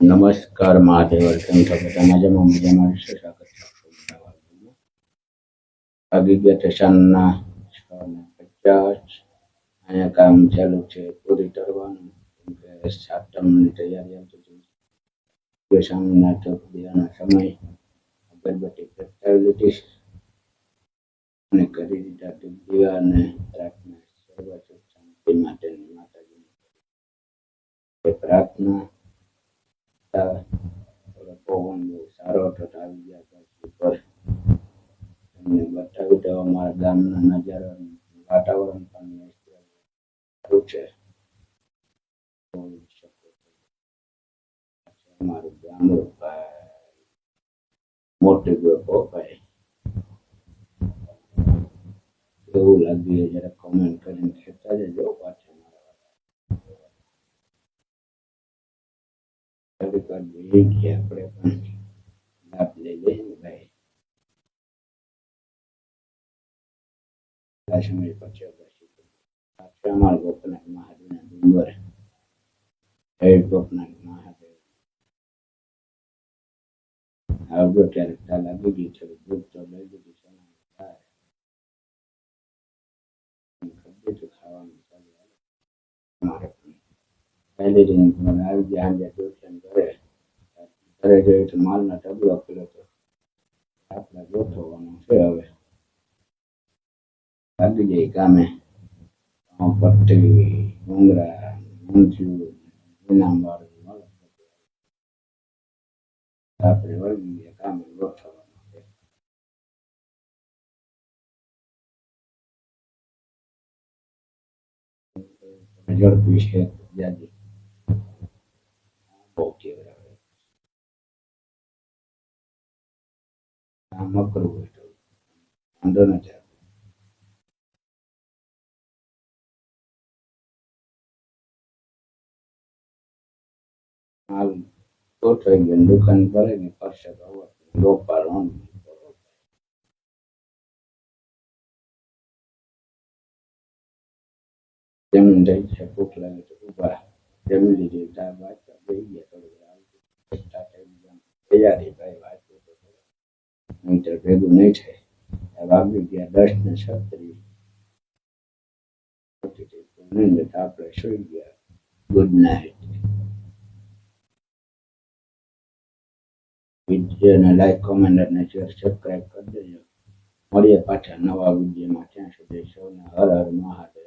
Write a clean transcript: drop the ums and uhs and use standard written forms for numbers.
નમસ્કાર મહાદેવ કેમ છો બધા મજામાં મજામાં રહેશો સ્વાગત છે આપનું નવા વિડીયોમાં. વાગી ગયા સ્ટેશનના 6:50 અહીંયા કામ ચાલુ છે પૂરી કરવાનું કેમ કે સાતમની તૈયારી આવતી હતી સામના ચોક દેવાનો સમય અગરબત્તી પ્રગટાવી લીધી અને કરી દીધા દીવા અને પ્રાર્થના સર્વ સુખ શાંતિ માટેની માતાજીની પ્રાર્થના પવન બહુ સારો હતો આવી ગયા પર તમને બતાવી દો અમારા ગામના નજારા વાતાવરણ પણ સારું છે. અમારું ગામડું મોટી ભાઈ એવું લાગ્યું જરા કોમેન્ટ કરીને કહેતા જજો પાછળ આપણે પણ લાભ લઈ લઈએ ભાઈ કાશ્મીર પછી અમારા ગોપનાથ મહાદેવના ડુંગર ગોપનાથ મહાદેવ આવજો ત્યારે ખ્યાલ આવી ગઈ છે દૂધ તો લઈ લીધી છે ખાવાનું ચાલુ અમારે પહેલી દિન આવી ગયા સાંજે ટ્યુશન ઘરે જઈએ તો માલના ટબલો પેલો તો આપણે ગોઠવવાનો છે હવે લાગી જાય કામે પટ્ટી ડુંગરા ઊંધિયું ઇનામ વાળું મળે આપણે વળગી ગયા કામે ગોઠવવાનું છે ઝડપી છે જાજી બહુ કેવડાવે આમ અકરું હોય તો વાંધો નથી માલ ગોઠવાઈ ગયો દુકાન ભરે ને કરશે ગોપાલ જમીન રહી છે ભૂખ લાગે તો ઉભા જમી લીધી ચા વાંચવા બેસી ગયા થોડી તૈયારી ભાઈ વાંચવું તો નહીં તો ભેગું નહીં થાય વાગી ગયા 10:36 આપણે સુઈ ગયા ગુડ નાઇટ. વિડીયોને લાઈક કોમેન્ટ અને શેર સબસ્ક્રાઈબ કરી દેજો મળીએ પાછા નવા વિડીયોમાં ત્યાં સુધી સૌને હર હર મહાદેવ.